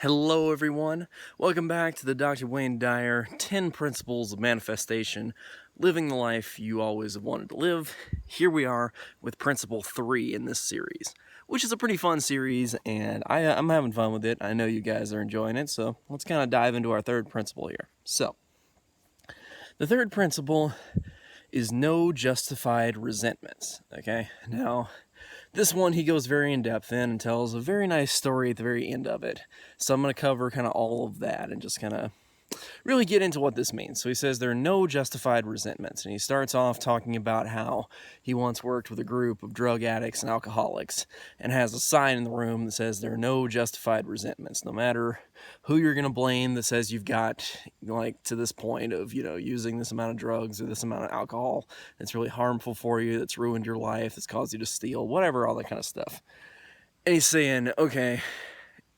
Hello everyone, welcome back to the Dr. Wayne Dyer 10 Principles of Manifestation, Living the Life You Always Have Wanted to Live. Here we are with Principle 3 in this series, which is a pretty fun series, and I'm having fun with it. I know you guys are enjoying it, so let's kind of dive into our third principle here. So, the third principle is no justified resentments, okay? Now, this one he goes very in depth in and tells a very nice story at the very end of it. So I'm going to cover kind of all of that and just kind of really get into what this means. So he says there are no justified resentments. And he starts off talking about how he once worked with a group of drug addicts and alcoholics and has a sign in the room that says there are no justified resentments. No matter who you're going to blame that says you've got, like, to this point of, using this amount of drugs or this amount of alcohol that's really harmful for you, that's ruined your life, that's caused you to steal, whatever, all that kind of stuff. And he's saying, okay,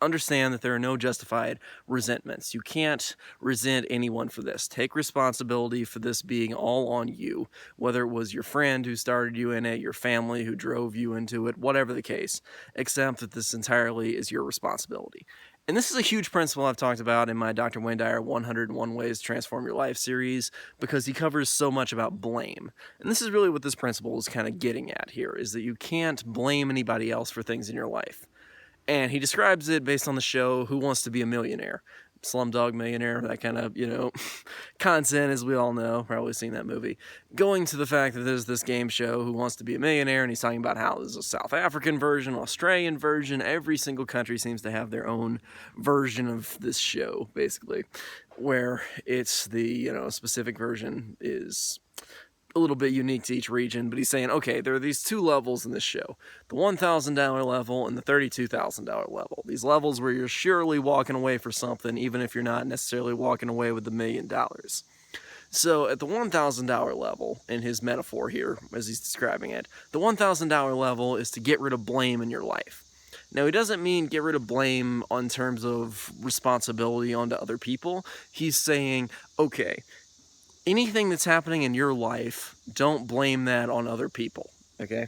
understand that there are no justified resentments. You can't resent anyone for this. Take responsibility for this being all on you, whether it was your friend who started you in it, your family who drove you into it, whatever the case, except that this entirely is your responsibility. And this is a huge principle I've talked about in my Dr. Wayne Dyer 101 Ways to Transform Your Life series, because he covers so much about blame. And this is really what this principle is kind of getting at here, is that you can't blame anybody else for things in your life. And he describes it based on the show Who Wants to Be a Millionaire? Slumdog Millionaire, that kind of, content, as we all know, probably seen that movie, going to the fact that there's this game show, Who Wants to Be a Millionaire, and he's talking about how there's a South African version, Australian version, every single country seems to have their own version of this show, basically, where it's the, specific version is a little bit unique to each region, but he's saying, okay, there are these two levels in this show, the $1,000 level and the $32,000 level. These levels where you're surely walking away for something, even if you're not necessarily walking away with $1 million. So at the $1,000 level, in his metaphor here, as he's describing it, the $1,000 level is to get rid of blame in your life. Now, he doesn't mean get rid of blame on terms of responsibility onto other people. He's saying, okay, anything that's happening in your life, don't blame that on other people, okay?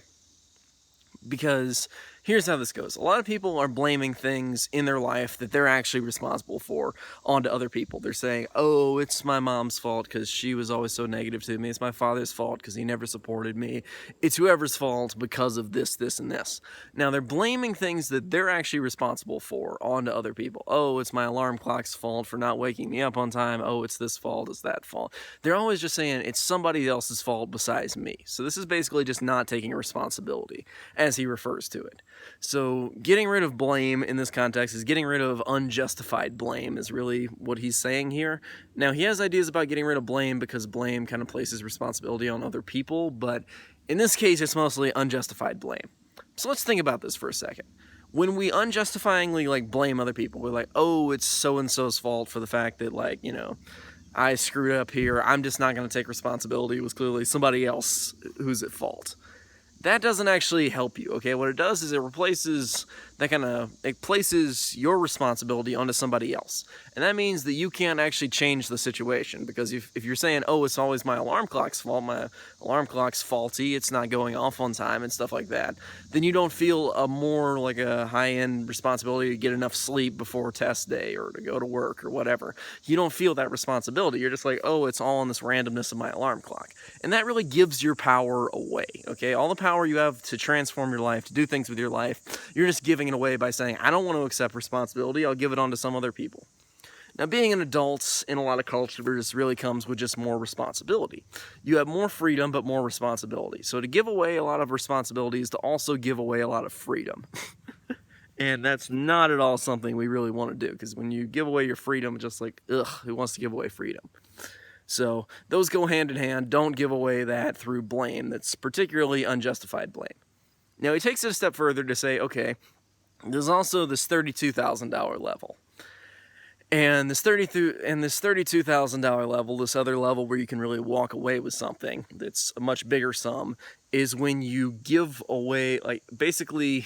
Because here's how this goes. A lot of people are blaming things in their life that they're actually responsible for onto other people. They're saying, oh, it's my mom's fault because she was always so negative to me. It's my father's fault because he never supported me. It's whoever's fault because of this, this, and this. Now, they're blaming things that they're actually responsible for onto other people. Oh, it's my alarm clock's fault for not waking me up on time. Oh, it's this fault, it's that fault. They're always just saying it's somebody else's fault besides me. So this is basically just not taking responsibility, as he refers to it. So getting rid of blame in this context is getting rid of unjustified blame is really what he's saying here. Now, he has ideas about getting rid of blame because blame kind of places responsibility on other people, but in this case, it's mostly unjustified blame. So let's think about this for a second. When we unjustifiably, blame other people, we're like, oh, it's so-and-so's fault for the fact that, I screwed up here. I'm just not going to take responsibility. It was clearly somebody else who's at fault. That doesn't actually help you, okay? What it does is it places your responsibility onto somebody else. And that means that you can't actually change the situation, because if you're saying, oh, it's always my alarm clock's fault, my alarm clock's faulty, it's not going off on time and stuff like that, then you don't feel a high-end responsibility to get enough sleep before test day or to go to work or whatever. You don't feel that responsibility. You're just like, oh, it's all in this randomness of my alarm clock. And that really gives your power away, okay? All the power you have to transform your life, to do things with your life, you're just giving it away by saying, I don't want to accept responsibility, I'll give it on to some other people. Now, being an adult in a lot of cultures really comes with just more responsibility. You have more freedom, but more responsibility. So to give away a lot of responsibility is to also give away a lot of freedom. And that's not at all something we really want to do, because when you give away your freedom, it's just like, ugh, who wants to give away freedom? So those go hand in hand. Don't give away that through blame. That's particularly unjustified blame. Now, he takes it a step further to say, okay, there's also this $32,000 level. And this $32,000 level, this other level where you can really walk away with something that's a much bigger sum, is when you give away, basically,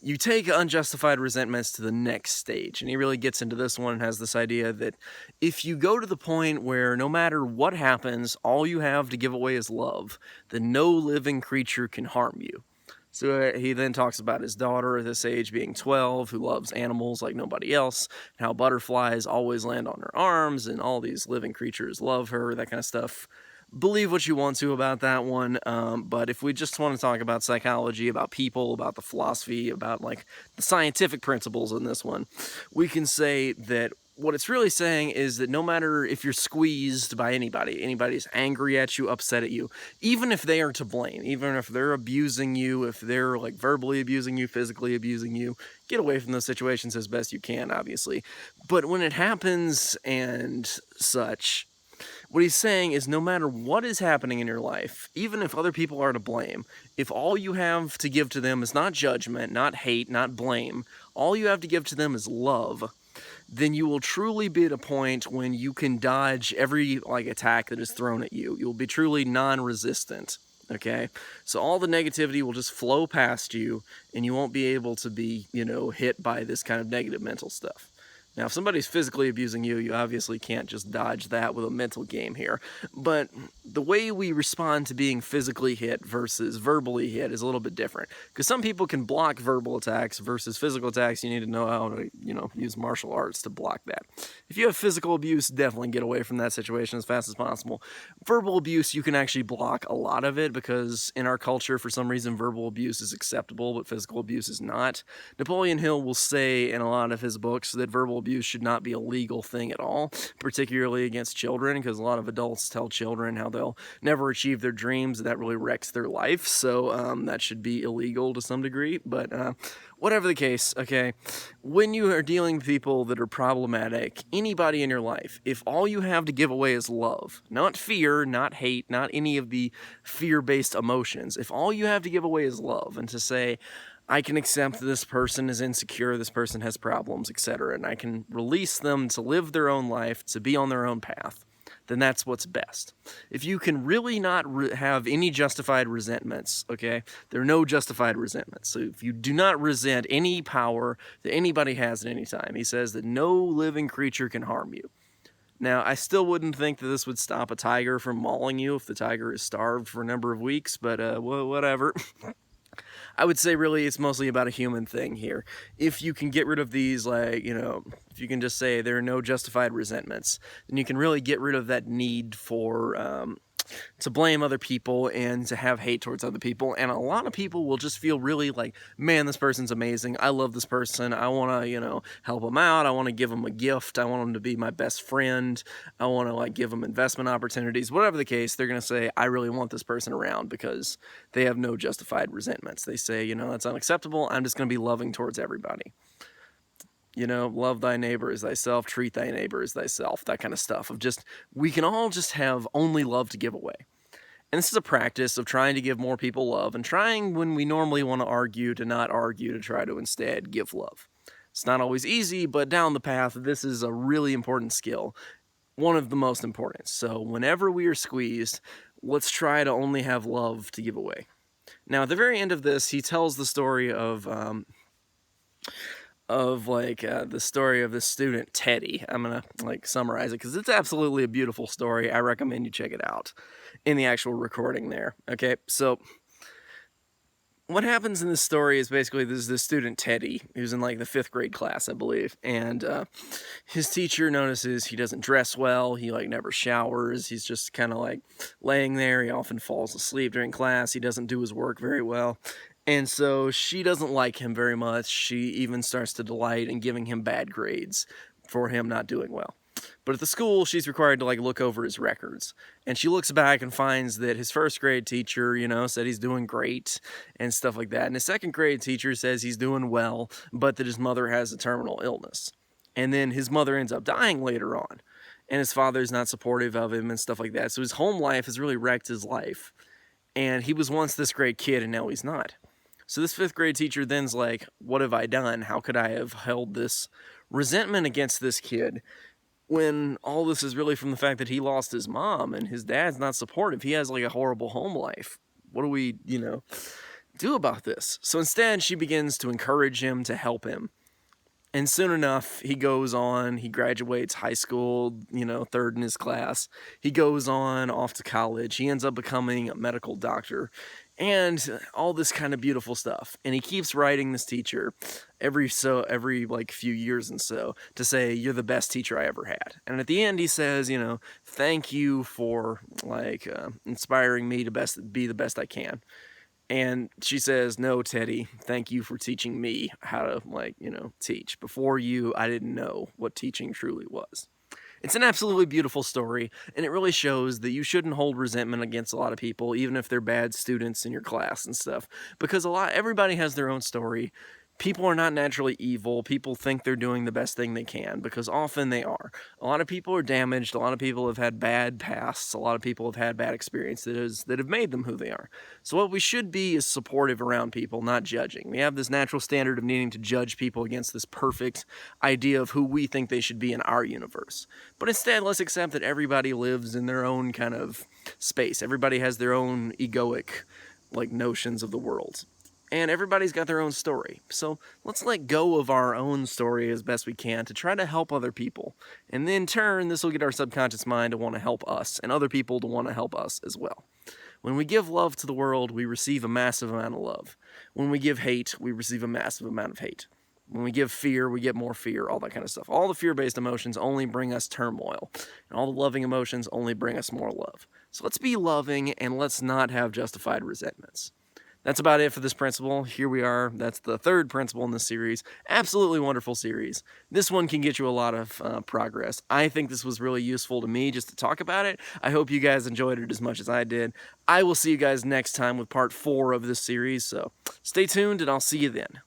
you take unjustified resentments to the next stage. And he really gets into this one and has this idea that if you go to the point where no matter what happens, all you have to give away is love, then no living creature can harm you. So he then talks about his daughter at this age being 12, who loves animals like nobody else, and how butterflies always land on her arms, and all these living creatures love her, that kind of stuff. Believe what you want to about that one, but if we just want to talk about psychology, about people, about the philosophy, about like the scientific principles in this one, we can say that what it's really saying is that no matter if you're squeezed by anybody's angry at you, upset at you, even if they are to blame, even if they're abusing you, if they're like verbally abusing you, physically abusing you, get away from those situations as best you can, obviously. But when it happens and such, what he's saying is no matter what is happening in your life, even if other people are to blame, if all you have to give to them is not judgment, not hate, not blame, all you have to give to them is love, then you will truly be at a point when you can dodge every like attack that is thrown at you. You'll be truly non-resistant, okay? So all the negativity will just flow past you, and you won't be able to be, hit by this kind of negative mental stuff. Now, if somebody's physically abusing you, you obviously can't just dodge that with a mental game here. But the way we respond to being physically hit versus verbally hit is a little bit different. Because some people can block verbal attacks versus physical attacks. You need to know how to, use martial arts to block that. If you have physical abuse, definitely get away from that situation as fast as possible. Verbal abuse, you can actually block a lot of it because in our culture, for some reason, verbal abuse is acceptable, but physical abuse is not. Napoleon Hill will say in a lot of his books that verbal abuse should not be a legal thing at all, particularly against children, because a lot of adults tell children how they'll never achieve their dreams. That really wrecks their life, so that should be illegal to some degree, but whatever the case, okay, when you are dealing with people that are problematic, anybody in your life, if all you have to give away is love, not fear, not hate, not any of the fear-based emotions, if all you have to give away is love, and to say, I can accept this person is insecure, this person has problems, etc., and I can release them to live their own life, to be on their own path, then that's what's best. If you can really not have any justified resentments, okay, there are no justified resentments. So if you do not resent any power that anybody has at any time, he says that no living creature can harm you. Now, I still wouldn't think that this would stop a tiger from mauling you if the tiger is starved for a number of weeks, but whatever. I would say really it's mostly about a human thing here. If you can get rid of these, if you can just say there are no justified resentments, then you can really get rid of that need for to blame other people and to have hate towards other people. And a lot of people will just feel really like, man, this person's amazing. I love this person. I want to, help them out. I want to give them a gift. I want them to be my best friend. I want to give them investment opportunities. Whatever the case, they're going to say, I really want this person around because they have no justified resentments. They say, that's unacceptable. I'm just going to be loving towards everybody. Love thy neighbor as thyself, treat thy neighbor as thyself, that kind of stuff of just, we can all just have only love to give away. And this is a practice of trying to give more people love and trying when we normally want to argue to not argue, to try to instead give love. It's not always easy, but down the path, this is a really important skill, one of the most important. So whenever we are squeezed, let's try to only have love to give away. Now, at the very end of this, he tells the story of the story of this student, Teddy. I'm going to, summarize it because it's absolutely a beautiful story. I recommend you check it out in the actual recording there. Okay, so what happens in this story is basically there's this student, Teddy, who's in, the 5th grade class, I believe, and his teacher notices he doesn't dress well, he, never showers, he's just kind of, laying there, he often falls asleep during class, he doesn't do his work very well. And so she doesn't like him very much. She even starts to delight in giving him bad grades for him not doing well. But at the school, she's required to look over his records. And she looks back and finds that his 1st grade teacher, said he's doing great and stuff like that. And his 2nd grade teacher says he's doing well, but that his mother has a terminal illness. And then his mother ends up dying later on. And his father's not supportive of him and stuff like that. So his home life has really wrecked his life. And he was once this great kid and now he's not. So this 5th grade teacher then's like, what have I done? How could I have held this resentment against this kid when all this is really from the fact that he lost his mom and his dad's not supportive? He has a horrible home life. What do we, do about this? So instead, she begins to encourage him, to help him. And soon enough, he goes on, he graduates high school, 3rd in his class. He goes on off to college. He ends up becoming a medical doctor. and all this kind of beautiful stuff. And he keeps writing this teacher every like few years and so to say, you're the best teacher I ever had. And at the end he says, you know, thank you for like inspiring me to be the best I can. And she says, no, Teddy, thank you for teaching me how to, like, you know, teach. Before you, I didn't know what teaching truly was. It's an absolutely beautiful story, and it really shows that you shouldn't hold resentment against a lot of people, even if they're bad students in your class and stuff, because everybody has their own story. People are not naturally evil. People think they're doing the best thing they can, because often they are. A lot of people are damaged. A lot of people have had bad pasts. A lot of people have had bad experiences that have made them who they are. So what we should be is supportive around people, not judging. We have this natural standard of needing to judge people against this perfect idea of who we think they should be in our universe. But instead, let's accept that everybody lives in their own kind of space. Everybody has their own egoic, like, notions of the world. And everybody's got their own story. So let's let go of our own story as best we can to try to help other people. And in turn, this will get our subconscious mind to want to help us, and other people to want to help us as well. When we give love to the world, we receive a massive amount of love. When we give hate, we receive a massive amount of hate. When we give fear, we get more fear, all that kind of stuff. All the fear-based emotions only bring us turmoil, and all the loving emotions only bring us more love. So let's be loving, and let's not have justified resentments. That's about it for this principle. Here we are. That's the third principle in this series. Absolutely wonderful series. This one can get you a lot of progress. I think this was really useful to me just to talk about it. I hope you guys enjoyed it as much as I did. I will see you guys next time with part 4 of this series, so stay tuned and I'll see you then.